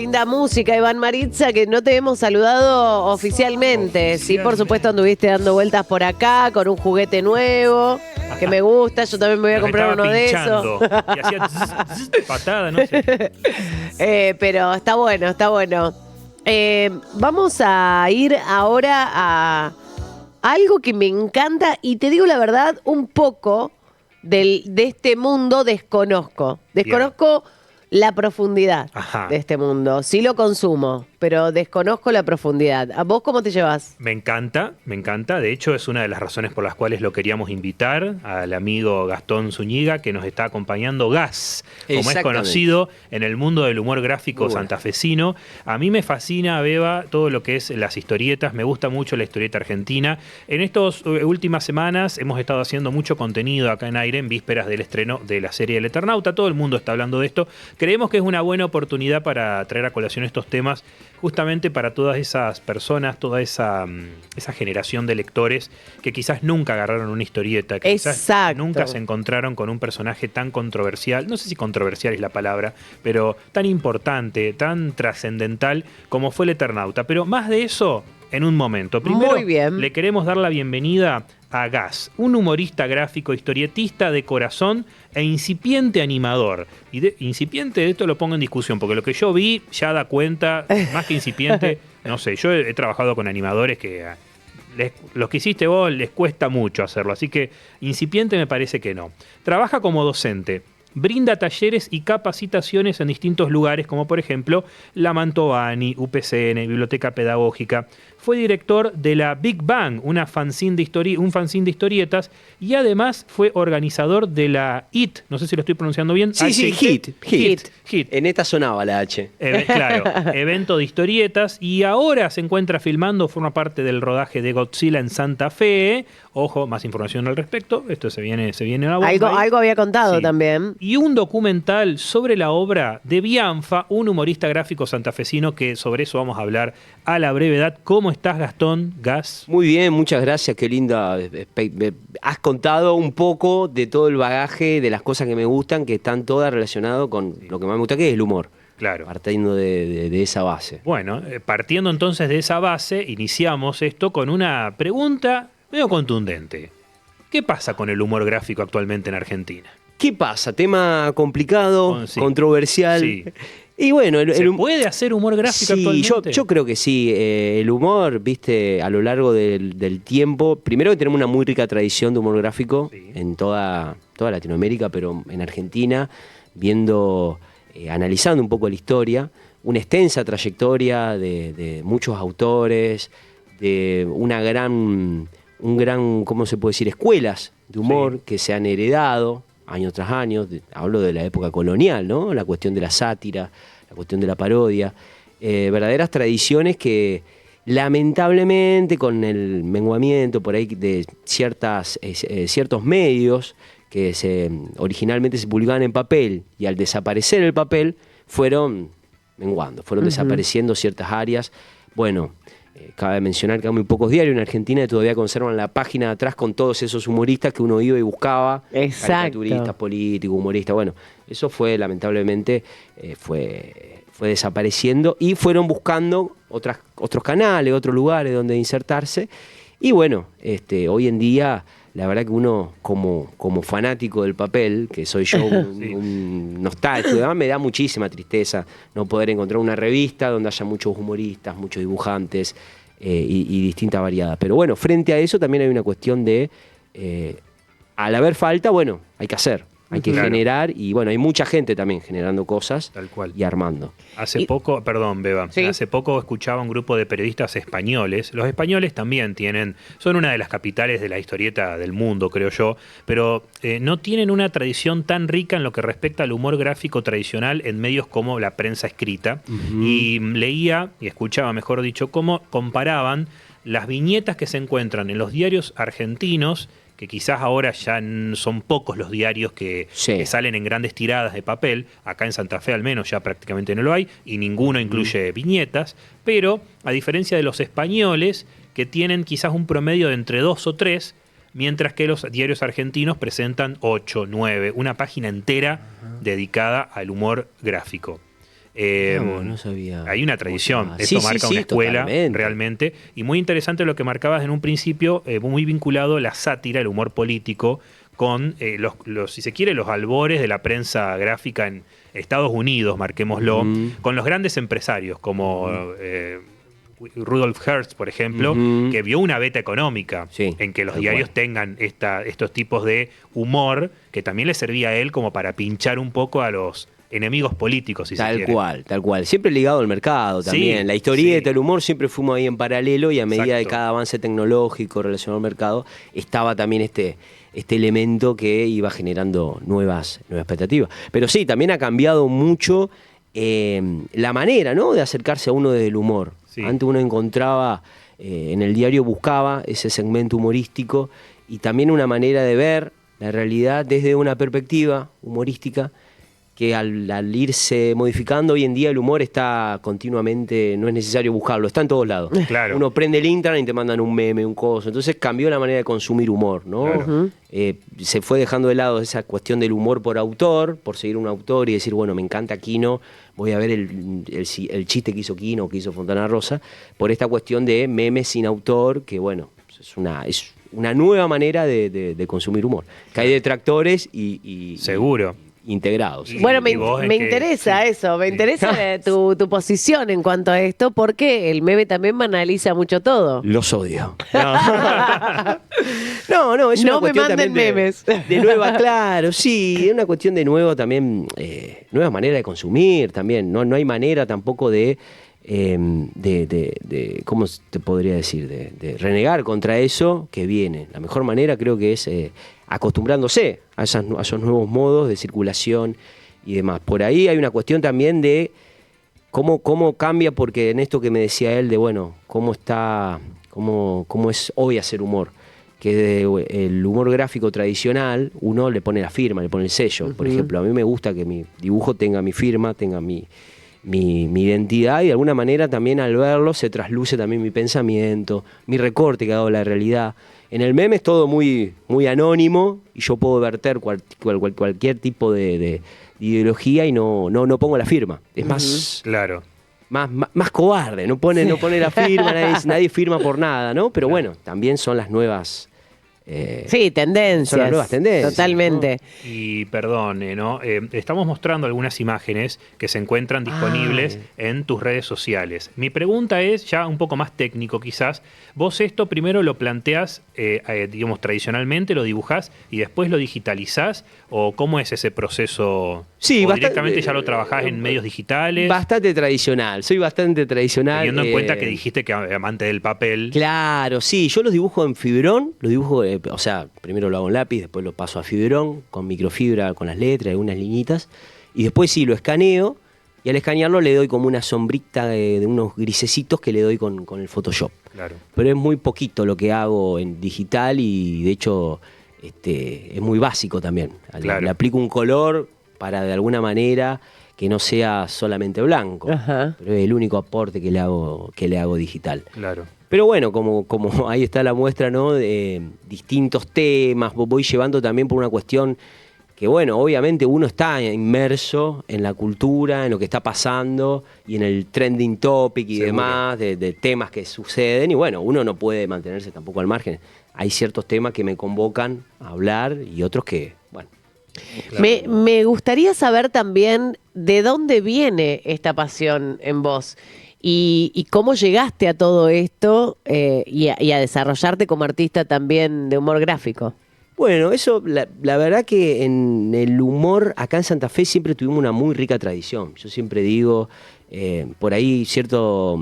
Linda música, Iván Maritza, que no te hemos saludado oficialmente. Sí, por supuesto, anduviste dando vueltas por acá con un juguete nuevo que me gusta. Yo también me voy a comprar uno de esos. Y hacía patada, no sé. Pero está bueno, está bueno. Vamos a ir ahora a algo que me encanta y te digo la verdad, un poco de este mundo desconozco. Desconozco la profundidad de este mundo. Sí lo consumo, pero desconozco la profundidad. ¿A vos cómo te llevas? Me encanta, me encanta. De hecho, es una de las razones por las cuales lo queríamos invitar al amigo Gastón Zúñiga, que nos está acompañando, Gas, como es conocido en el mundo del humor gráfico santafesino. A mí me fascina, Beba, todo lo que es las historietas. Me gusta mucho la historieta argentina. En estas últimas semanas hemos estado haciendo mucho contenido acá en Aire, en vísperas del estreno de la serie El Eternauta. Todo el mundo está hablando de esto. Creemos que es una buena oportunidad para traer a colación estos temas, justamente para todas esas personas, toda esa generación de lectores que quizás nunca agarraron una historieta, que quizás nunca se encontraron con un personaje tan controversial, no sé si controversial es la palabra, pero tan importante, tan trascendental como fue El Eternauta. Pero más de eso en un momento. Primero, le queremos dar la bienvenida a Gas, un humorista gráfico, historietista de corazón e incipiente animador. Y incipiente, esto lo pongo en discusión, porque lo que yo vi ya da cuenta, más que incipiente, no sé, yo he trabajado con animadores que los que hiciste vos les cuesta mucho hacerlo, así que incipiente me parece que no. Trabaja como docente. Brinda talleres y capacitaciones en distintos lugares, como por ejemplo la Mantovani, UPCN, Biblioteca Pedagógica. Fue director de la Big Bang, un fanzine de historietas, y además fue organizador de la HIT, no sé si lo estoy pronunciando bien. Sí, HIT. En esta sonaba la H. Claro, evento de historietas, y ahora se encuentra filmando, forma parte del rodaje de Godzilla en Santa Fe. Ojo, más información al respecto, esto se viene a la bomba. Algo había contado también. Y un documental sobre la obra de Bianfa, un humorista gráfico santafesino, que sobre eso vamos a hablar a la brevedad. ¿Cómo estás, Gastón? Gas. Muy bien, muchas gracias, qué linda. Has contado un poco de todo el bagaje de las cosas que me gustan, que están todas relacionadas con lo que más me gusta, que es el humor. Claro. Partiendo de esa base. Bueno, partiendo entonces de esa base, iniciamos esto con una pregunta medio contundente. ¿Qué pasa con el humor gráfico actualmente en Argentina? ¿Qué pasa? Tema complicado, controversial. Sí. Y bueno, ¿Se puede hacer humor gráfico actualmente? Yo creo que sí. El humor, viste, a lo largo del tiempo, primero que tenemos una muy rica tradición de humor gráfico en toda Latinoamérica, pero en Argentina, analizando un poco la historia, una extensa trayectoria de muchos autores, de un gran, ¿cómo se puede decir?, escuelas de humor que se han heredado año tras año. Hablo de la época colonial, ¿no? La cuestión de la sátira, la cuestión de la parodia. Verdaderas tradiciones que, lamentablemente, con el menguamiento por ahí de ciertos medios que originalmente se publicaban en papel, y al desaparecer el papel, fueron menguando, fueron desapareciendo ciertas áreas. Bueno, cabe mencionar que hay muy pocos diarios en Argentina que todavía conservan la página de atrás con todos esos humoristas que uno iba y buscaba. Caricaturistas, políticos, humoristas. Bueno, eso fue, lamentablemente, fue desapareciendo, y fueron buscando otros canales, otros lugares donde insertarse. Y bueno, hoy en día, la verdad que uno, como fanático del papel, que soy yo, un nostálgico, además me da muchísima tristeza no poder encontrar una revista donde haya muchos humoristas, muchos dibujantes y distinta variedad. Pero bueno, frente a eso también hay una cuestión de, al haber falta, bueno, hay que hacer. Hay que generar, y bueno, hay mucha gente también generando cosas. Tal cual. Y armando. Hace poco, perdón, Beba, hace poco escuchaba un grupo de periodistas españoles. Los españoles también son una de las capitales de la historieta del mundo, creo yo, pero no tienen una tradición tan rica en lo que respecta al humor gráfico tradicional en medios como la prensa escrita. Y leía, y escuchaba, mejor dicho, cómo comparaban las viñetas que se encuentran en los diarios argentinos, que quizás ahora ya son pocos los diarios que salen en grandes tiradas de papel. Acá en Santa Fe al menos ya prácticamente no lo hay, y ninguno incluye viñetas, pero a diferencia de los españoles, que tienen quizás un promedio de entre 2 o 3, mientras que los diarios argentinos presentan 8, 9, una página entera dedicada al humor gráfico. No sabía. Hay una tradición, esto marca una escuela realmente, y muy interesante lo que marcabas en un principio, muy vinculado a la sátira, el humor político, con si se quiere, los albores de la prensa gráfica en Estados Unidos, marquémoslo, con los grandes empresarios como Rudolf Hearst, por ejemplo, que vio una beta económica en que los diarios tengan estos tipos de humor, que también le servía a él como para pinchar un poco a los enemigos políticos, si se quiere. Tal cual. Siempre ligado al mercado también. La historieta, el humor, siempre fuimos ahí en paralelo, y a medida de cada avance tecnológico relacionado al mercado, estaba también este elemento que iba generando nuevas expectativas. Pero sí, también ha cambiado mucho la manera, ¿no?, de acercarse a uno desde el humor. Sí. Antes uno encontraba, en el diario buscaba ese segmento humorístico, y también una manera de ver la realidad desde una perspectiva humorística, que al irse modificando, hoy en día el humor está continuamente, no es necesario buscarlo, está en todos lados. Claro. Uno prende el internet y te mandan un meme, un coso. Entonces cambió la manera de consumir humor, ¿no? Claro. Se fue dejando de lado esa cuestión del humor por autor, por seguir un autor y decir, bueno, me encanta Quino, voy a ver el chiste que hizo Quino o que hizo Fontana Rosa, por esta cuestión de memes sin autor, que bueno, es una nueva manera de consumir humor. Que hay detractores y seguro. Integrados. Bueno, me interesa eso, me interesa tu posición en cuanto a esto, porque el meme también banaliza mucho todo. Los odio. No, es una cuestión también memes. De nueva, claro, sí, es una cuestión de nuevo también, nuevas maneras de consumir también, no hay manera tampoco de ¿cómo te podría decir? De renegar contra eso que viene. La mejor manera creo que es acostumbrándose a esos nuevos modos de circulación y demás. Por ahí hay una cuestión también de cómo cambia, porque en esto que me decía él, de bueno, cómo es hoy hacer humor. Que el humor gráfico tradicional, uno le pone la firma, le pone el sello. Por ejemplo, a mí me gusta que mi dibujo tenga mi firma, tenga mi identidad, y de alguna manera también al verlo se trasluce también mi pensamiento, mi recorte que hago de la realidad. En el meme es todo muy, muy anónimo, y yo puedo verter cualquier tipo de ideología y no pongo la firma. Es más... Claro. Más cobarde, no pone la firma, nadie firma por nada, ¿no? Pero bueno, también son las nuevas... sí, tendencias. Son las nuevas tendencias. Totalmente. ¿No? Y perdón, ¿no? Estamos mostrando algunas imágenes que se encuentran disponibles en tus redes sociales. Mi pregunta es, ya un poco más técnico quizás, vos esto primero lo planteás, digamos, tradicionalmente, lo dibujás y después lo digitalizás, ¿o cómo es ese proceso? Sí, ¿O directamente ya lo trabajás en medios digitales? Bastante tradicional, soy bastante tradicional. Teniendo en cuenta que dijiste que amante del papel. Claro, sí, yo los dibujo en fibrón, o sea, primero lo hago en lápiz, después lo paso a fibrón, con microfibra, con las letras, algunas liñitas, y después sí, lo escaneo, y al escanearlo le doy como una sombrita de unos grisecitos que le doy con el Photoshop. Claro. Pero es muy poquito lo que hago en digital, y de hecho es muy básico también. Claro. Le aplico un color para de alguna manera que no sea solamente blanco. Ajá. Pero es el único aporte que le hago digital. Claro. Pero bueno, como ahí está la muestra, ¿no? De distintos temas, voy llevando también por una cuestión que, bueno, obviamente uno está inmerso en la cultura, en lo que está pasando y en el trending topic y demás, de temas que suceden, y bueno, uno no puede mantenerse tampoco al margen. Hay ciertos temas que me convocan a hablar y otros que, bueno. Claro. Me gustaría saber también de dónde viene esta pasión en vos. Y cómo llegaste a todo esto y a desarrollarte como artista también de humor gráfico. Bueno, eso, la verdad que en el humor acá en Santa Fe siempre tuvimos una muy rica tradición. Yo siempre digo, por ahí cierto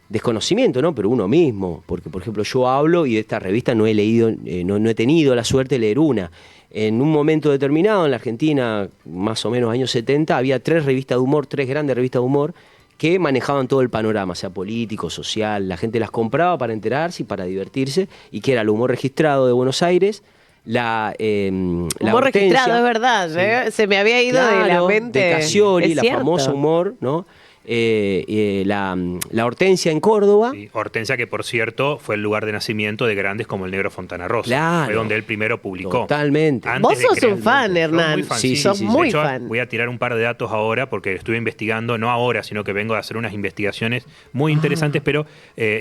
desconocimiento, ¿no? Pero uno mismo, porque por ejemplo yo hablo y de esta revista no he leído, no he tenido la suerte de leer una. En un momento determinado en la Argentina, más o menos años 70, había 3 revistas de humor, 3 grandes revistas de humor, que manejaban todo el panorama, sea político, social. La gente las compraba para enterarse y para divertirse, y que era el Humor Registrado de Buenos Aires, la Humor Registrado, es verdad, sí. Se me había ido de la mente. De Cassioli, la famosa Humor, ¿no? la Hortensia en Córdoba. Sí, Hortensia, que por cierto fue el lugar de nacimiento de grandes como el Negro Fontana Rosa. Claro. Fue donde él primero publicó. Totalmente. Vos sos un fan, Hernán. Sí, sos muy de hecho, fan. voy a tirar un par de datos ahora porque estuve investigando, no ahora, sino que vengo a hacer unas investigaciones muy interesantes, pero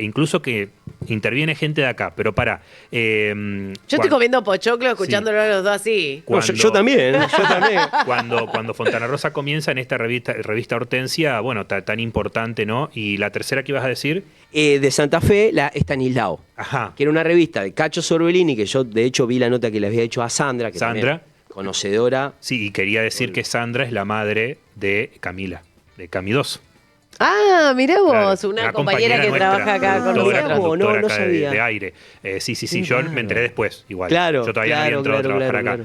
incluso que interviene gente de acá. Pero yo estoy comiendo pochoclo escuchándolo a los dos así. Yo también. Cuando Fontana Rosa comienza en esta revista Hortensia, bueno, tan importante, ¿no? Y la tercera que ibas a decir. De Santa Fe, la Estanislao. Ajá. Que era una revista de Cacho Sorbellini, que yo de hecho vi la nota que le había hecho a Sandra, que Sandra. También, conocedora. Sí, y quería decir que Sandra es la madre de Camila, de Camidoso. Ah, mirá vos, Claro, una compañera que nuestra, trabaja acá con conductora, nosotros. conductora No acá sabía. de aire. Sí, yo me enteré después, igual. Claro, yo todavía no había entrado a trabajar acá.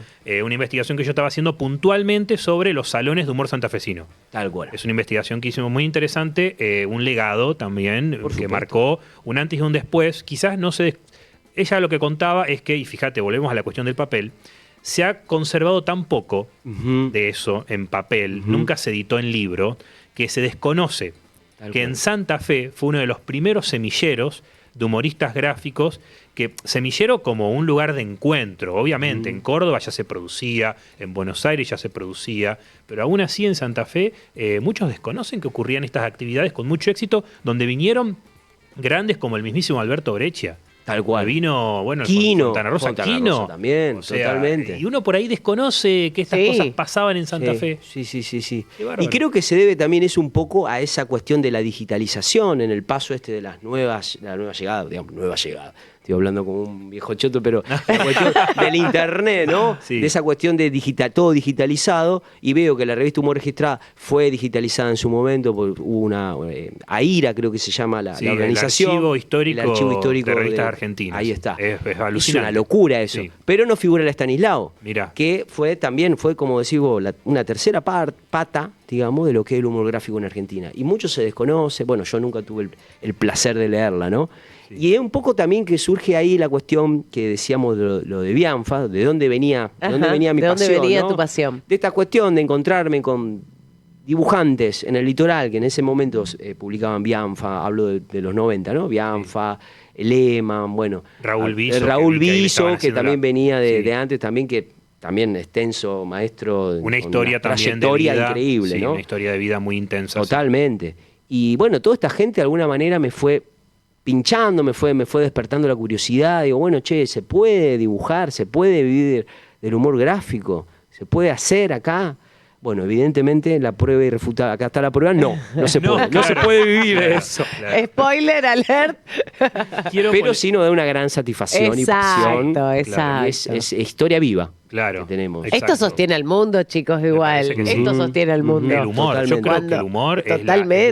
Una investigación que yo estaba haciendo puntualmente sobre los salones de humor santafesino. Tal cual. Es una investigación que hicimos muy interesante, un legado también, Por que supuesto. marcó un antes y un después. Quizás no se... Ella lo que contaba es que, y fíjate, volvemos a la cuestión del papel, se ha conservado tan poco de eso en papel, nunca se editó en libro, que se desconoce que en Santa Fe fue uno de los primeros semilleros de humoristas gráficos, que semillero como un lugar de encuentro. Obviamente, en Córdoba ya se producía, en Buenos Aires ya se producía, pero aún así en Santa Fe muchos desconocen que ocurrían estas actividades con mucho éxito, donde vinieron grandes como el mismísimo Alberto Breccia. Tal cual. Vino, bueno, Quino, Fontana Rosa, Fontana Quino. Rosa también, O sea, totalmente. Y uno por ahí desconoce que estas cosas pasaban en Santa Fe. Sí. Qué bárbaro. Y creo que se debe también eso un poco a esa cuestión de la digitalización en el paso de la nueva llegada, digamos, nueva llegada. Estoy hablando como un viejo choto, pero la cuestión del internet, ¿no? Sí. De esa cuestión de todo digitalizado, y veo que la revista Humor Registrada fue digitalizada en su momento, porque hubo una AIRA, creo que se llama la organización. El archivo histórico de revistas de- argentinas. Ahí está. Es alucinante. Es una locura eso. Sí. Pero no figura el Estanislao. Mirá. Que también fue, como decís vos, una tercera pata, digamos, de lo que es el humor gráfico en Argentina. Y mucho se desconoce. Bueno, yo nunca tuve el placer de leerla, ¿no? Sí. Y es un poco también que surge ahí la cuestión que decíamos lo de Bianfa, de dónde venía, Ajá, mi pasión. ¿de dónde venía ¿no? tu pasión? De esta cuestión de encontrarme con dibujantes en el litoral, que en ese momento publicaban Bianfa, hablo de los 90, ¿no? Bianfa, Lehmann, bueno. Raúl Viso, Raúl que vi que ahí le Viso, estaban que haciendo también venía sí. de antes, también que también extenso maestro. Una con historia también de trayectoria vida. increíble, Sí, ¿no? una historia de vida muy intensa. Totalmente. Y bueno, toda esta gente de alguna manera me fue pinchando, me fue despertando la curiosidad. Digo, bueno, che, se puede dibujar, se puede vivir del humor gráfico, se puede hacer acá. Bueno, evidentemente la prueba irrefutada, acá está la prueba, no se No, puede, no claro. se puede vivir de Claro, eso. claro. Spoiler alert. Pero sí nos da una gran satisfacción y pasión. Exacto. Y es historia viva Claro. que tenemos. Exacto. Esto sostiene al mundo, chicos, igual. parece que sí. Esto sostiene al mundo. El humor, yo Totalmente. creo que el humor es Totalmente.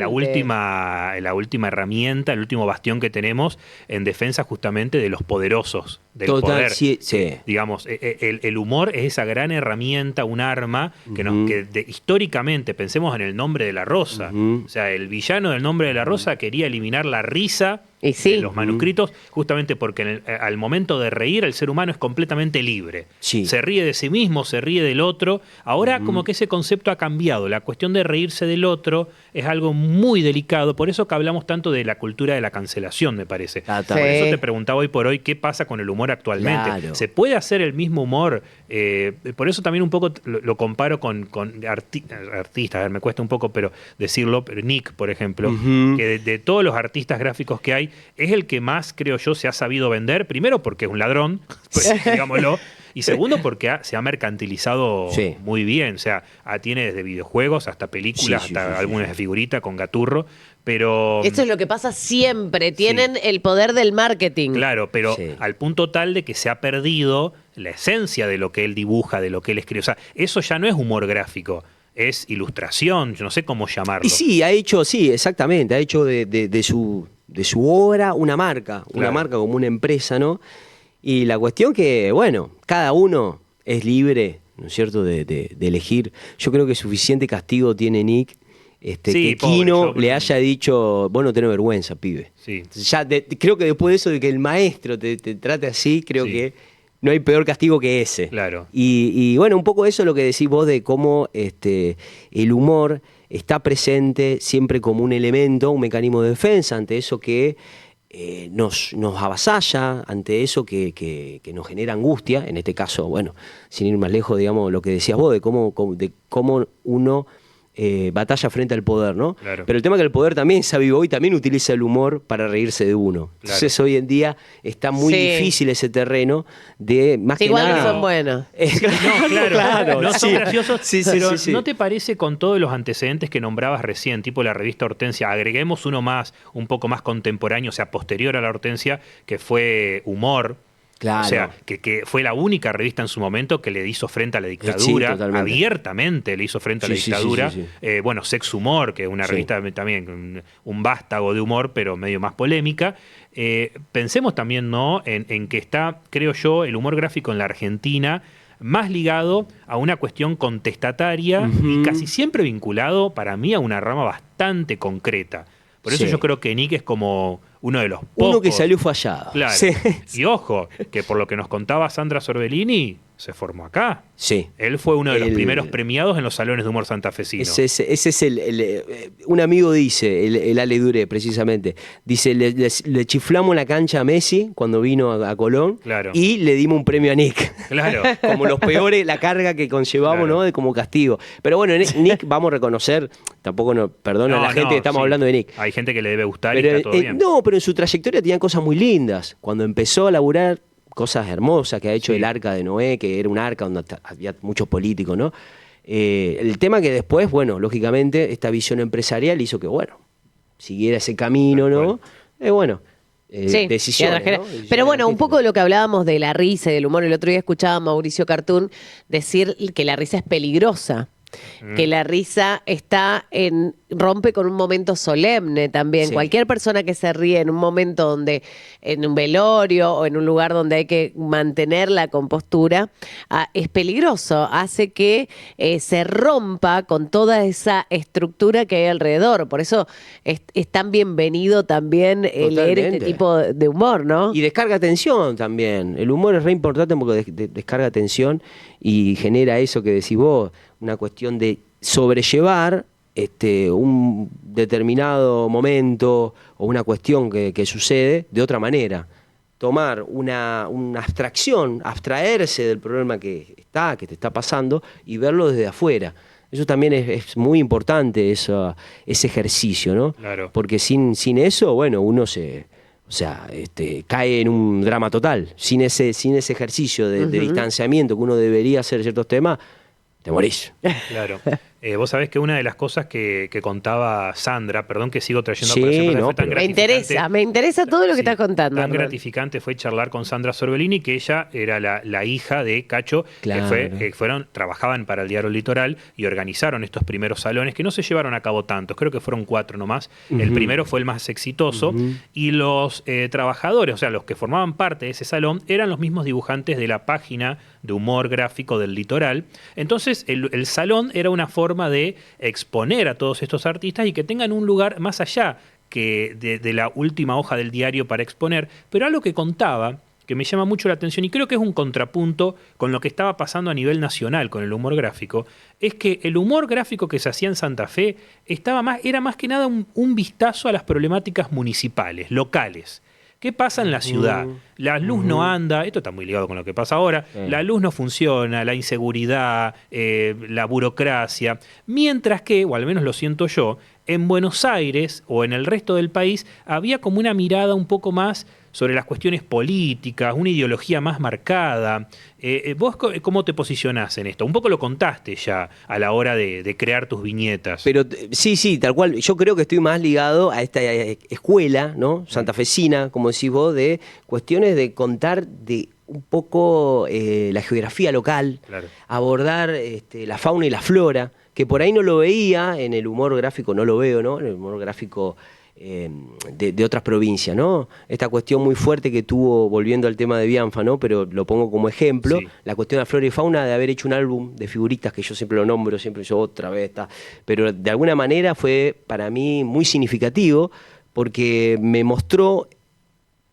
la última herramienta, el último bastión que tenemos en defensa justamente de los poderosos, del poder. Sí. Digamos, el humor es esa gran herramienta, un arma que históricamente, pensemos en El Nombre de la Rosa. O sea, el villano del Nombre de la Rosa quería eliminar la risa Y sí. de los manuscritos, justamente porque al momento de reír el ser humano es completamente libre. Sí. Se ríe de sí mismo, se ríe del otro. Ahora como que ese concepto ha cambiado. La cuestión de reírse del otro es algo muy delicado. Por eso que hablamos tanto de la cultura de la cancelación, me parece. Ah, Por Sí. eso te preguntaba hoy por hoy qué pasa con el humor actualmente. Claro. ¿Se puede hacer el mismo humor? Por eso también un poco lo comparo con artistas. A ver, me cuesta un poco pero decirlo, pero Nick, por ejemplo, que de todos los artistas gráficos que hay, es el que más, creo yo, se ha sabido vender. Primero porque es un ladrón, pues, digámoslo. Y segundo porque se ha mercantilizado Sí. muy bien. O sea, tiene desde videojuegos hasta películas, Sí, hasta álbumes de figurita con Gaturro. Pero... Esto es lo que pasa siempre. Tienen el poder del marketing. Claro, pero Sí. al punto tal de que se ha perdido la esencia de lo que él dibuja, de lo que él escribe. O sea, eso ya no es humor gráfico, es ilustración, yo no sé cómo llamarlo. Y sí, exactamente, ha hecho de su obra una marca como una empresa, ¿no? Y la cuestión que, bueno, cada uno es libre, ¿no es cierto?, de elegir. Yo creo que suficiente castigo tiene Nick, Sí, que pobre, Quino yo- le haya dicho, vos no tenés vergüenza, pibe. Sí. Ya creo que después de eso, de que el maestro te trate así, creo Sí. que no hay peor castigo que ese. Claro. Y bueno, un poco eso es lo que decís vos de cómo el humor está presente siempre como un elemento, un mecanismo de defensa ante eso que nos avasalla, ante eso que nos genera angustia. En este caso, bueno, sin ir más lejos, digamos, lo que decías vos, de cómo uno batalla frente al poder, ¿no? Claro. Pero el tema es que el poder también se avivó y también utiliza el humor para reírse de uno. Claro. Entonces hoy en día está muy difícil ese terreno de más que igual nada. que son buenos. No, claro, no son graciosos, Sí, pero sí. ¿no te parece con todos los antecedentes que nombrabas recién, tipo la revista Hortensia, agreguemos uno más, un poco más contemporáneo, o sea, posterior a la Hortensia, que fue Humor? Claro. O sea, que fue la única revista en su momento que le hizo frente a la dictadura, totalmente. Abiertamente le hizo frente a la dictadura. Sí. Bueno, Sex Humor, que es una revista también, un vástago de humor, pero medio más polémica. Pensemos también, ¿no?, en que está, creo yo, el humor gráfico en la Argentina más ligado a una cuestión contestataria y casi siempre vinculado, para mí, a una rama bastante concreta. Por eso yo creo que Nick es como uno de los pocos. Uno que salió fallado. Claro. Sí. Y ojo, que por lo que nos contaba Sandra Sorbellini, se formó acá. Sí. Él fue uno de los primeros premiados en los salones de humor santafesino. Ese es un amigo dice, el Ale Dure, precisamente, dice, le chiflamos la cancha a Messi cuando vino a Colón, Claro. y le dimos un premio a Nick. Claro. Como los peores, la carga que conllevamos, Claro. ¿no? De como castigo. Pero bueno, Nick, vamos a reconocer, tampoco perdona a la gente que estamos hablando de Nick. Hay gente que le debe gustar Pero, y está todo bien. no, pero en su trayectoria tenía cosas muy lindas. Cuando empezó a laburar, cosas hermosas que ha hecho el Arca de Noé, que era un arca donde había muchos políticos, ¿no? El tema que después, bueno, lógicamente, esta visión empresarial hizo que, bueno, siguiera ese camino, ¿no? Bueno, decisiones, ¿no? Pero bueno, un poco de lo que hablábamos de la risa y del humor. El otro día escuchaba a Mauricio Cartún decir que la risa es peligrosa. Que la risa rompe con un momento solemne también. Sí. Cualquier persona que se ríe en un momento donde, en un velorio o en un lugar donde hay que mantener la compostura, es peligroso. Hace que se rompa con toda esa estructura que hay alrededor. Por eso es tan bienvenido también leer este tipo de humor, ¿no? Y descarga tensión también. El humor es re importante porque descarga tensión y genera eso que decís vos, una cuestión de sobrellevar un determinado momento o una cuestión que sucede de otra manera. Tomar una abstracción, abstraerse del problema que te está pasando y verlo desde afuera. Eso también es muy importante, ese ejercicio, ¿no? Claro. Porque sin eso, bueno, uno cae en un drama total. Sin ese ejercicio de distanciamiento que uno debería hacer de ciertos temas, te morís. Claro. Vos sabés que una de las cosas que contaba Sandra, perdón que sigo trayendo Sí, a colación, no, fue tan pero- gratificante. Me interesa todo lo que estás contando. Tan Hernán. gratificante fue charlar con Sandra Sorbellini, que ella era la hija de Cacho, Claro. que trabajaban para el Diario Litoral y organizaron estos primeros salones, que no se llevaron a cabo tantos, creo que fueron 4 nomás. El primero fue el más exitoso, y los trabajadores, o sea, los que formaban parte de ese salón, eran los mismos dibujantes de la página de humor gráfico del Litoral. Entonces, el salón era una forma de exponer a todos estos artistas y que tengan un lugar más allá que de la última hoja del diario para exponer. Pero algo que contaba, que me llama mucho la atención y creo que es un contrapunto con lo que estaba pasando a nivel nacional con el humor gráfico, es que el humor gráfico que se hacía en Santa Fe era más que nada un vistazo a las problemáticas municipales, locales. ¿Qué pasa en la ciudad? La luz no anda, esto está muy ligado con lo que pasa ahora, la luz no funciona, la inseguridad, la burocracia, mientras que, o al menos lo siento yo, en Buenos Aires o en el resto del país había como una mirada un poco más sobre las cuestiones políticas, una ideología más marcada. ¿Vos cómo te posicionás en esto? Un poco lo contaste ya a la hora de crear tus viñetas. Pero sí, tal cual. Yo creo que estoy más ligado a esta escuela, ¿no? Santafesina, como decís vos, de cuestiones de contar de un poco la geografía local, Claro. abordar la fauna y la flora, que por ahí no lo veía en el humor gráfico, no lo veo, ¿no? En el humor gráfico de otras provincias, ¿no? Esta cuestión muy fuerte que tuvo, volviendo al tema de Bianfa, ¿no? Pero lo pongo como ejemplo, Sí. la cuestión de la flora y fauna, de haber hecho un álbum de figuritas, que yo siempre lo nombro, siempre yo otra vez, pero de alguna manera fue para mí muy significativo, porque me mostró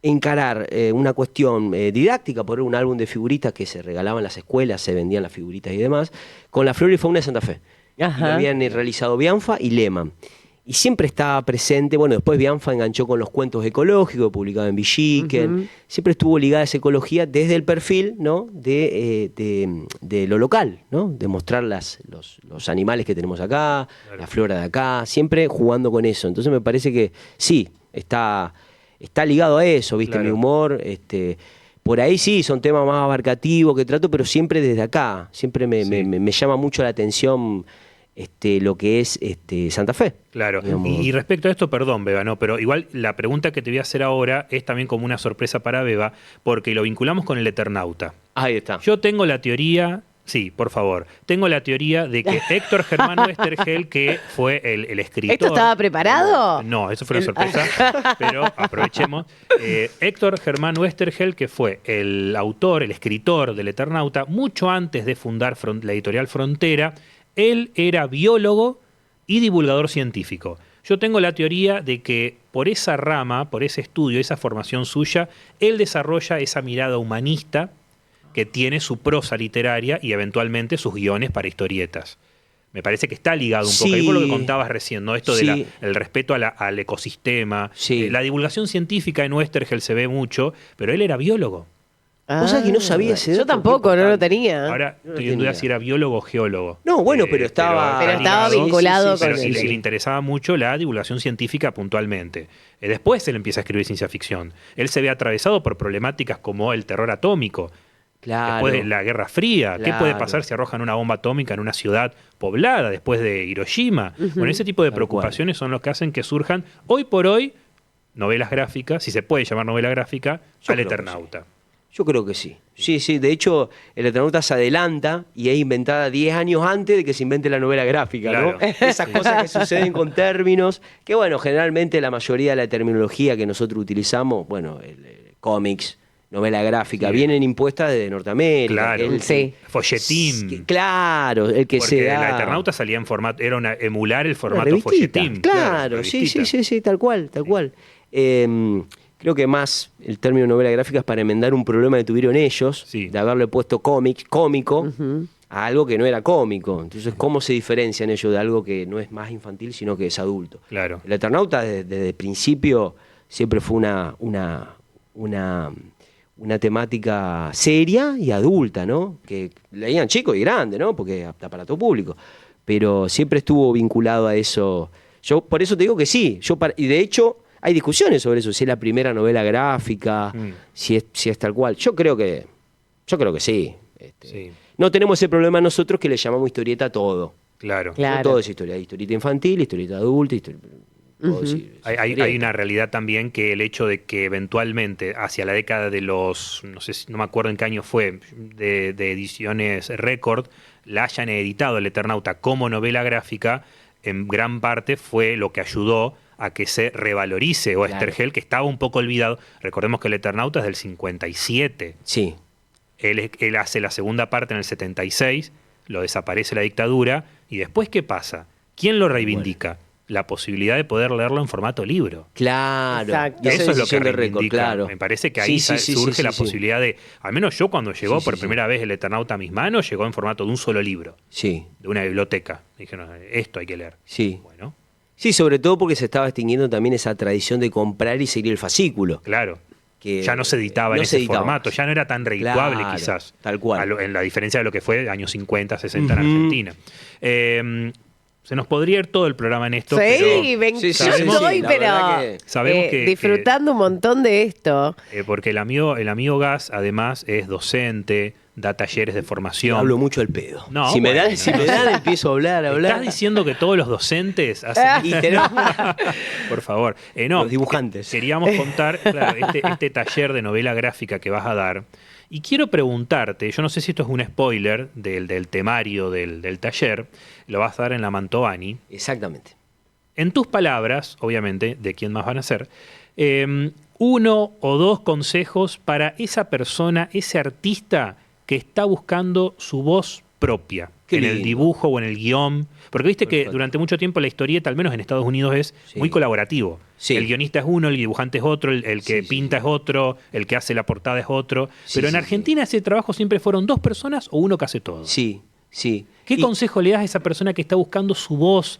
encarar una cuestión didáctica, por un álbum de figuritas que se regalaban en las escuelas, se vendían las figuritas y demás, con la flora y fauna de Santa Fe. Lo habían realizado Bianfa y Lehmann. Y siempre estaba presente, bueno, después Bianfa enganchó con los cuentos ecológicos, publicado en Villiquen. Siempre estuvo ligada a esa ecología desde el perfil, ¿no? de lo local, ¿no? De mostrar los animales que tenemos acá, la flora de acá, siempre jugando con eso. Entonces me parece que sí, está ligado a eso, ¿viste? Mi humor, por ahí sí, son temas más abarcativos que trato, pero siempre desde acá. Siempre me llama mucho la atención lo que es Santa Fe. Claro. Y respecto a esto, perdón, Beba, no, pero igual la pregunta que te voy a hacer ahora es también como una sorpresa para Beba, porque lo vinculamos con el Eternauta. Ahí está. Yo tengo la teoría... Sí, por favor. Tengo la teoría de que Héctor Germán Westergel, que fue el escritor... ¿Esto estaba preparado? No, eso fue una sorpresa, pero aprovechemos. Héctor Germán Westergel, que fue el autor, el escritor del Eternauta, mucho antes de fundar la editorial Frontera, él era biólogo y divulgador científico. Yo tengo la teoría de que por esa rama, por ese estudio, esa formación suya, él desarrolla esa mirada humanista que tiene su prosa literaria y eventualmente sus guiones para historietas. Me parece que está ligado un poco ahí por lo que contabas recién, ¿no? Esto del respeto al ecosistema. La divulgación científica en Westergel se ve mucho, pero él era biólogo. ¿Vos sabés que no sabía ese dato? Yo tampoco, no lo tenía. Ahora estoy en duda si era biólogo o geólogo. No, bueno, pero estaba... Pero estaba vinculado con pero si le interesaba mucho la divulgación científica puntualmente. Después él empieza a escribir ciencia ficción. Él se ve atravesado por problemáticas como el terror atómico. Claro. Después de la Guerra Fría. ¿Qué puede pasar si arrojan una bomba atómica en una ciudad poblada después de Hiroshima? Bueno, ese tipo de preocupaciones son los que hacen que surjan, hoy por hoy, novelas gráficas, si se puede llamar novela gráfica, al Eternauta. Yo creo que sí. Sí. De hecho, el Eternauta se adelanta y es inventada 10 años antes de que se invente la novela gráfica, ¿no? Esas cosas que suceden con términos, que bueno, generalmente la mayoría de la terminología que nosotros utilizamos, bueno, cómics, novela gráfica, vienen impuestas desde Norteamérica. Claro, folletín. Claro, el que porque sea... la Eternauta salía en formato, era emular el formato folletín. Claro, sí, tal cual. Creo que más el término novela gráfica es para enmendar un problema que tuvieron ellos, de haberle puesto cómico, a algo que no era cómico. Entonces, ¿cómo se diferencian ellos de algo que no es más infantil, sino que es adulto? Claro. El Eternauta, desde el principio, siempre fue una temática seria y adulta, ¿no? Que leían chicos y grandes, ¿no? Porque apta para todo público. Pero siempre estuvo vinculado a eso. Yo por eso te digo que sí. Y de hecho, hay discusiones sobre eso, si es la primera novela gráfica, si es tal cual. Yo creo que sí. No tenemos ese problema nosotros que le llamamos historieta a todo. Claro. No todo es historieta. Historieta infantil, historieta adulta, Hay una realidad también que el hecho de que eventualmente hacia la década de los, no me acuerdo en qué año fue, de ediciones Record, la hayan editado el Eternauta como novela gráfica, en gran parte fue lo que ayudó a que se revalorice Westergel, que estaba un poco olvidado. Recordemos que el Eternauta es del 57. Sí. Él hace la segunda parte en el 76, lo desaparece la dictadura, y después ¿qué pasa? ¿Quién lo reivindica? La posibilidad de poder leerlo en formato libro. Claro. Exacto. Eso es lo que reivindica. Claro. Me parece que ahí surge la posibilidad de... Al menos yo cuando llegó por primera vez el Eternauta a mis manos, llegó en formato de un solo libro. Sí. De una biblioteca. Dije, no, esto hay que leer. Sí. Bueno. Sí, sobre todo porque se estaba extinguiendo también esa tradición de comprar y seguir el fascículo. Claro. Que ya no se editaba en ese formato, ya no era tan redituable quizás. Tal cual. En la diferencia de lo que fue años 50, 60 en Argentina. Se nos podría ir todo el programa en esto. Sabemos que disfrutando un montón de esto. Porque el amigo Gas, además, es docente, da talleres de formación. Hablo mucho al pedo. No, si me dan, empiezo a hablar. ¿Estás diciendo que todos los docentes hacen Por favor. No, los dibujantes. Queríamos contar este taller de novela gráfica que vas a dar. Y quiero preguntarte, yo no sé si esto es un spoiler del temario del taller, lo vas a dar en la Mantovani. Exactamente. En tus palabras, obviamente, de quién más van a ser, 1 o 2 consejos para esa persona, ese artista que está buscando su voz propia en el dibujo o en el guión. Porque viste que durante mucho tiempo la historieta, al menos en Estados Unidos, es muy colaborativo. Sí. El guionista es uno, el dibujante es otro, el que pinta es otro, el que hace la portada es otro. Pero en Argentina ese trabajo siempre fueron 2 personas o uno que hace todo. Sí. ¿Qué consejo le das a esa persona que está buscando su voz?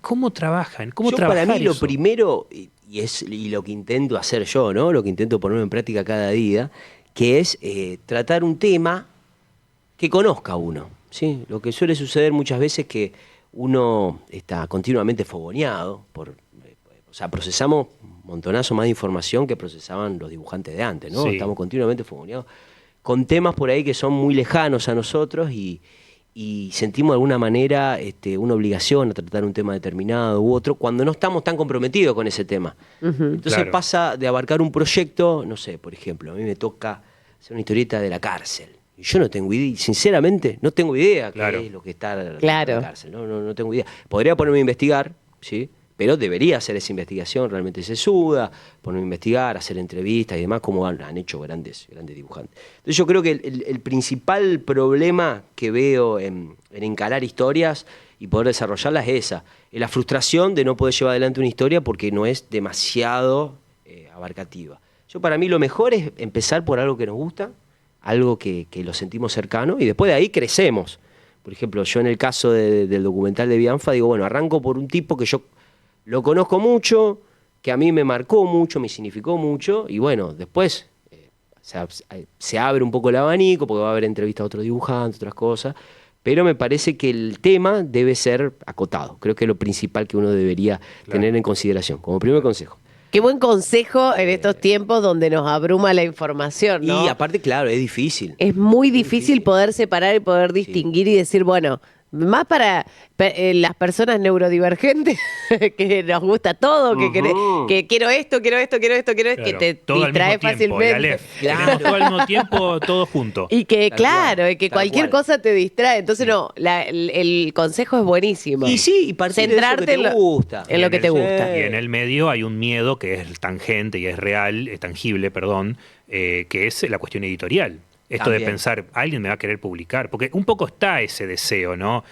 ¿Cómo trabajan? ¿Cómo trabajar para mí lo eso? primero, y lo que intento hacer yo, ¿no? Lo que intento poner en práctica cada día, que es tratar un tema que conozca uno, ¿sí? Lo que suele suceder muchas veces es que uno está continuamente fogoneado o sea, procesamos un montonazo más de información que procesaban los dibujantes de antes, ¿no? Sí. Estamos continuamente fogoneados con temas por ahí que son muy lejanos a nosotros y sentimos de alguna manera una obligación a tratar un tema determinado u otro cuando no estamos tan comprometidos con ese tema. Entonces Claro. pasa de abarcar un proyecto, no sé, por ejemplo, a mí me toca hacer una historieta de la cárcel. Y yo no tengo idea, sinceramente, no tengo idea Claro. qué es lo que está en Claro. la cárcel. No tengo idea. Podría ponerme a investigar, ¿sí? Pero debería hacer esa investigación realmente sesuda, ponerme a investigar, hacer entrevistas y demás, como han hecho grandes dibujantes. Entonces yo creo que el principal problema que veo en encarar historias y poder desarrollarlas es esa, es la frustración de no poder llevar adelante una historia porque no es demasiado abarcativa. Para mí lo mejor es empezar por algo que nos gusta, algo que lo sentimos cercano y después de ahí crecemos. Por ejemplo, yo en el caso del documental de Bianfa digo, bueno, arranco por un tipo que yo lo conozco mucho, que a mí me marcó mucho, me significó mucho, y bueno, después se abre un poco el abanico, porque va a haber entrevistas a otros dibujantes, otras cosas, pero me parece que el tema debe ser acotado. Creo que es lo principal que uno debería tener en consideración, como primer consejo. Qué buen consejo en estos tiempos donde nos abruma la información, ¿no? Y aparte, claro, es difícil. Es muy difícil poder separar y poder distinguir y decir, bueno, más para las personas neurodivergentes, que nos gusta todo, que quiero esto, Claro, que te todo al distrae mismo tiempo, el fácilmente. Aleph. Claro. Tenemos todo al mismo tiempo, todo junto. Y que, Tal claro, cual, y que tal cualquier cual. cosa te distrae. Entonces, no, el consejo es buenísimo. Y sí, y partir de eso centrarte que te en lo, gusta. en lo que te gusta. Y en el medio hay un miedo que es tangente y es real, es tangible, perdón, que es la cuestión editorial. Esto También. de pensar, alguien me va a querer publicar, porque un poco está ese deseo, ¿no?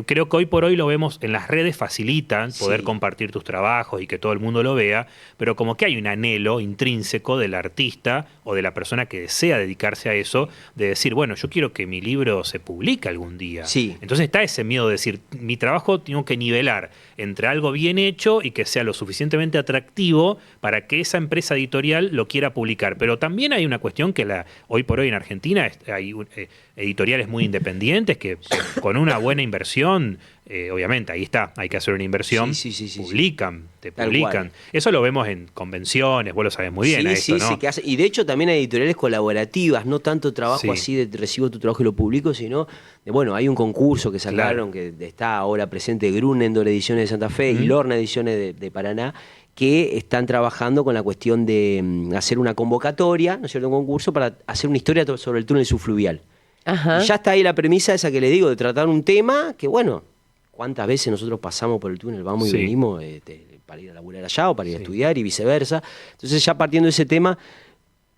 Creo que hoy por hoy lo vemos en las redes, facilitan poder Sí. compartir tus trabajos y que todo el mundo lo vea, pero como que hay un anhelo intrínseco del artista o de la persona que desea dedicarse a eso, de decir, bueno, yo quiero que mi libro se publique algún día. Sí. Entonces está ese miedo de decir, mi trabajo tengo que nivelar entre algo bien hecho y que sea lo suficientemente atractivo para que esa empresa editorial lo quiera publicar. Pero también hay una cuestión que hoy por hoy en Argentina hay editoriales muy independientes que con una buena inversión, obviamente ahí está, hay que hacer una inversión, Sí. publican, te Tal publican. cual. Eso lo vemos en convenciones, vos lo sabés muy bien a esto, ¿no? Sí, que hace. Y de hecho también hay editoriales colaborativas, no tanto trabajo Sí. así de recibo tu trabajo y lo publico, sino de, bueno, hay un concurso que sacaron que está ahora presente Grunendor Ediciones de Santa Fe y Lorna Ediciones de Paraná, que están trabajando con la cuestión de hacer una convocatoria, ¿no es cierto?, un concurso para hacer una historia sobre el túnel subfluvial. Ajá. Y ya está ahí la premisa esa que le digo, de tratar un tema que, bueno, ¿cuántas veces nosotros pasamos por el túnel, vamos y Sí. venimos para ir a laburar allá o para ir a estudiar y viceversa? Entonces ya partiendo de ese tema,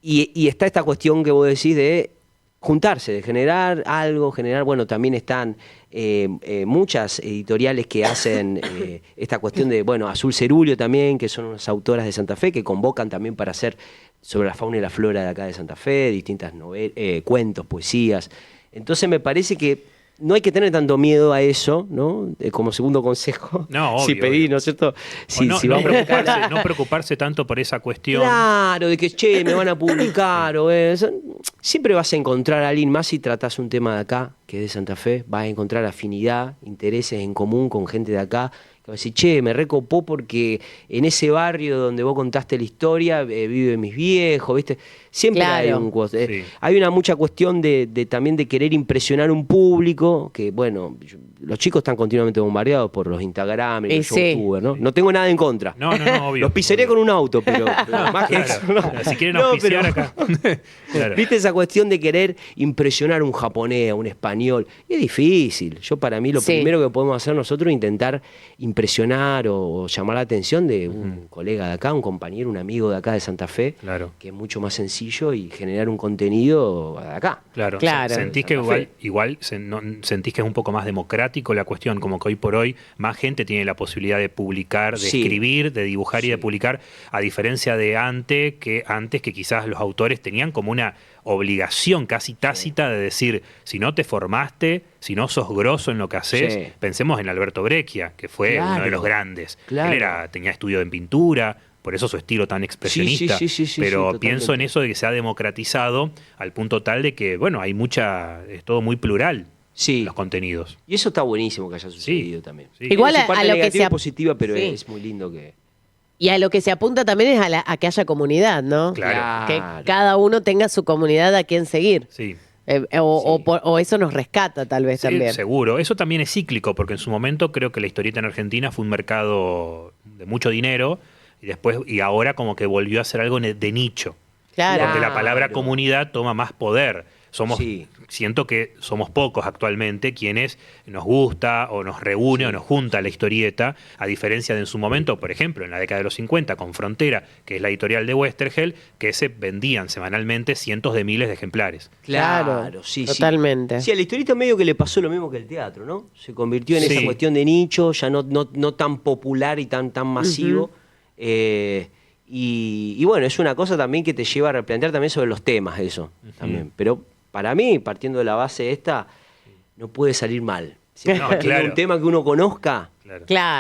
y está esta cuestión que vos decís de juntarse, de generar algo, bueno, también están muchas editoriales que hacen esta cuestión de, bueno, Azul Cerulio también, que son unas autoras de Santa Fe, que convocan también para hacer sobre la fauna y la flora de acá de Santa Fe, distintas cuentos, poesías. Entonces me parece que no hay que tener tanto miedo a eso, ¿no? Como segundo consejo. No, si obvio, pedí, obvio. ¿no es cierto? O no, Si no vamos no preocuparse tanto por esa cuestión. Claro, de que, che, me van a publicar o eso. Siempre vas a encontrar a alguien más si tratás un tema de acá, que es de Santa Fe. Vas a encontrar afinidad, intereses en común con gente de acá. Que vas a decir, che, me recopó porque en ese barrio donde vos contaste la historia viven mis viejos, ¿viste? Siempre Claro. Sí. hay mucha cuestión también de querer impresionar un público, que bueno, los chicos están continuamente bombardeados por los Instagram y Y los sí. youtubers, ¿no? No tengo nada en contra. No, obvio. Los pisaría obvio. con un auto, pero más que Claro, eso, ¿no? claro, si quieren No, auspiciar pero- acá. Claro. ¿Viste esa cuestión de querer impresionar a un japonés, a un español? Es difícil. Para mí, lo Sí. primero que podemos hacer nosotros es intentar impresionar o llamar la atención de un colega de acá, un compañero, un amigo de acá de Santa Fe, Claro. que es mucho más sencillo y generar un contenido de acá. Claro, Claro. Sentís que Santa Fe. igual sentís que es un poco más democrático la cuestión, como que hoy por hoy más gente tiene la posibilidad de publicar, de Sí. escribir, de dibujar y de Sí. publicar, a diferencia de antes que quizás los autores tenían como obligación casi tácita de decir, si no te formaste, si no sos grosso en lo que haces, pensemos en Alberto Breccia, que fue uno de los grandes. Él tenía estudio en pintura, por eso su estilo tan expresionista, pero pienso en eso de que se ha democratizado al punto tal de que, bueno, hay es todo muy plural. Los contenidos. Y eso está buenísimo que haya sucedido también. Igual a lo que sea positiva, pero es muy lindo que... Y a lo que se apunta también es a que haya comunidad, ¿no? Claro. Que cada uno tenga su comunidad a quien seguir. Sí. O eso nos rescata tal vez también. Seguro. Eso también es cíclico, porque en su momento creo que la historieta en Argentina fue un mercado de mucho dinero y ahora como que volvió a ser algo de nicho. Claro. Porque la palabra comunidad toma más poder. Siento que somos pocos actualmente quienes nos gusta o nos reúne o nos junta la historieta, a diferencia de en su momento, por ejemplo, en la década de los 50, con Frontera, que es la editorial de Westergel, que se vendían semanalmente cientos de miles de ejemplares. Claro, totalmente. Sí, a la historieta medio que le pasó lo mismo que el teatro, ¿no? Se convirtió en esa cuestión de nicho, ya no tan popular y tan masivo. Y bueno, es una cosa también que te lleva a replantear también sobre los temas eso también. Pero para mí, partiendo de la base esta, no puede salir mal. Si tiene un tema que uno conozca,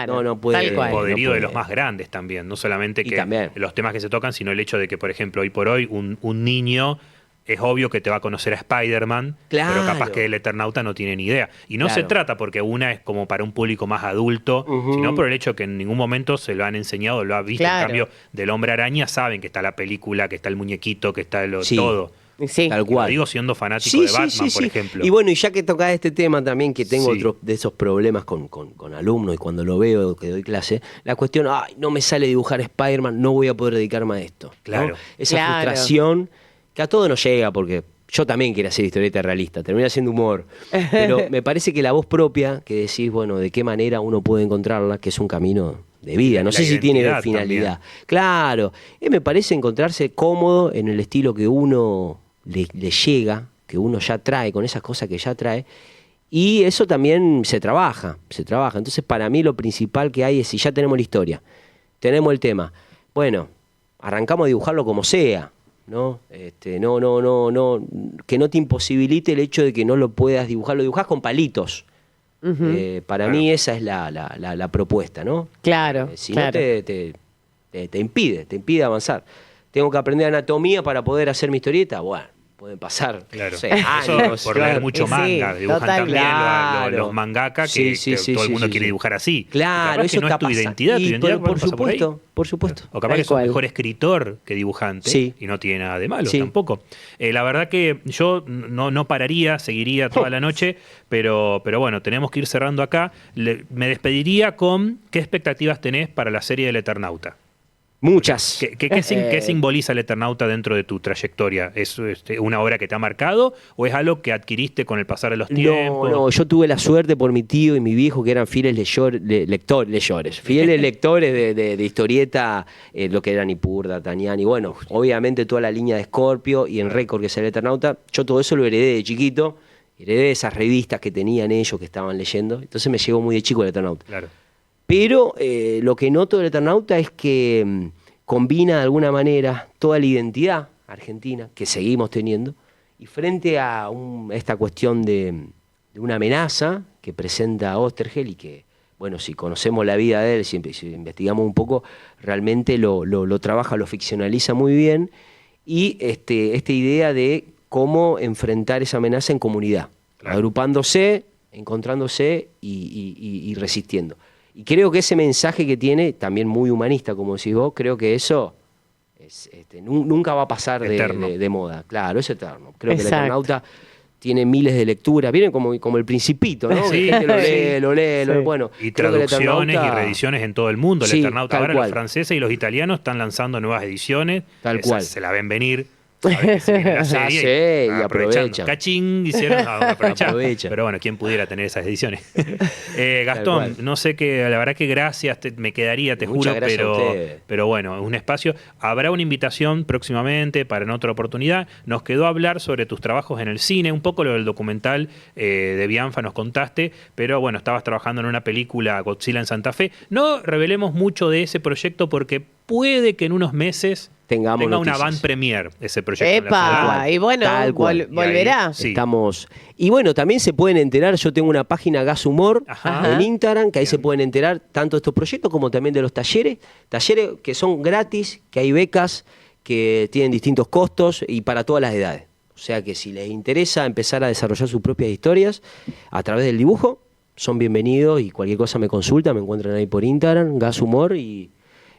no puede. El poderío de los más grandes también, no solamente que los temas que se tocan, sino el hecho de que, por ejemplo, hoy por hoy un niño es obvio que te va a conocer a Spider-Man, pero capaz que el Eternauta no tiene ni idea. Y no se trata porque una es como para un público más adulto, sino por el hecho que en ningún momento se lo han enseñado, lo ha visto. En cambio, del Hombre Araña saben que está la película, que está el muñequito, que está todo. Sí. Tal cual. Lo digo siendo fanático de Batman, por ejemplo. Y bueno, y ya que tocás este tema también, que tengo otro de esos problemas con alumnos, y cuando lo veo, que doy clase, la cuestión, no me sale dibujar Spider-Man, no voy a poder dedicarme a esto. Claro. ¿no? Esa frustración que a todos nos llega, porque yo también quiero hacer historieta realista, termina haciendo humor, pero me parece que la voz propia, que decís, bueno, de qué manera uno puede encontrarla, que es un camino de vida, no sé si tiene finalidad. También. Claro, me parece encontrarse cómodo en el estilo que uno le llega, que uno ya trae, con esas cosas que ya trae, y eso también se trabaja. Entonces, para mí lo principal que hay es, si ya tenemos la historia, tenemos el tema, bueno, arrancamos a dibujarlo como sea, ¿no? Que no te imposibilite el hecho de que no lo puedas dibujar, lo dibujás con palitos. Para mí esa es la propuesta, ¿no? Claro. Si no te impide avanzar. Tengo que aprender anatomía para poder hacer mi historieta. Bueno, pueden pasar años. Por leer mucho manga. Dibujan también los mangaka que todo el mundo quiere dibujar así. Claro, eso no es tu identidad. Por supuesto. O capaz que sos mejor escritor que dibujante y no tiene nada de malo tampoco. La verdad que yo no pararía, seguiría toda la noche, pero bueno, tenemos que ir cerrando acá. Me despediría con ¿qué expectativas tenés para la serie del Eternauta? Muchas. ¿Qué simboliza el Eternauta dentro de tu trayectoria? ¿Es una obra que te ha marcado o es algo que adquiriste con el pasar de los tiempos? No, yo tuve la suerte por mi tío y mi viejo que eran fieles lectores de historieta, lo que eran Nippur, D'Artagnan, y bueno, obviamente toda la línea de Scorpio y en Récord, que es el Eternauta. Yo todo eso lo heredé de chiquito, heredé esas revistas que tenían ellos, que estaban leyendo, entonces me llegó muy de chico el Eternauta. Claro. Pero lo que noto del Eternauta es que combina de alguna manera toda la identidad argentina que seguimos teniendo, y frente a esta cuestión de una amenaza que presenta Oesterheld, y que, bueno, si conocemos la vida de él, si investigamos un poco, realmente lo trabaja, lo ficcionaliza muy bien, y esta idea de cómo enfrentar esa amenaza en comunidad, agrupándose, encontrándose y resistiendo. Y creo que ese mensaje que tiene, también muy humanista, como decís vos, creo que eso nunca va a pasar de moda. Claro, es eterno. Creo que el Eternauta tiene miles de lecturas. Viene como el Principito, ¿no? Sí, lo lee. Bueno, y traducciones y reediciones en todo el mundo. El Eternauta ahora los franceses y los italianos están lanzando nuevas ediciones. Tal cual. Se la ven venir. La serie, y aprovechan. Cachín, hicieron aprovechar. Pero bueno, ¿quién pudiera tener esas ediciones? Gastón, no sé qué, la verdad que gracias, me quedaría, te juro, pero bueno, un espacio. Habrá una invitación próximamente para en otra oportunidad. Nos quedó hablar sobre tus trabajos en el cine, un poco lo del documental de Bianfa nos contaste, pero bueno, estabas trabajando en una película Godzilla en Santa Fe. No revelemos mucho de ese proyecto porque puede que en unos meses tenga una noticias. Van premier ese proyecto. ¡Epa! Y bueno, volverá. Sí. Estamos. Y bueno, también se pueden enterar, yo tengo una página Gas Humor en Instagram, que ahí se pueden enterar tanto de estos proyectos como también de los talleres que son gratis, que hay becas, que tienen distintos costos y para todas las edades. O sea que si les interesa empezar a desarrollar sus propias historias a través del dibujo, son bienvenidos y cualquier cosa me consultan, me encuentran ahí por Instagram, Gas Humor, y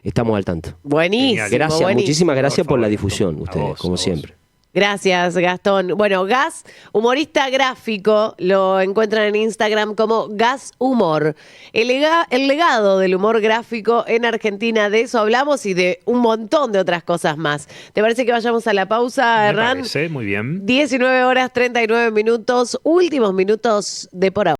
estamos al tanto. Buenísimo. Gracias, buenísimo. muchísimas gracias por la difusión, ustedes, como siempre. Gracias, Gastón. Bueno, Gas, humorista gráfico, lo encuentran en Instagram como Gas Humor. El legado del humor gráfico en Argentina, de eso hablamos y de un montón de otras cosas más. ¿Te parece que vayamos a la pausa, Hernán? Me parece, muy bien. 19 horas 39 minutos, últimos minutos de por ahora.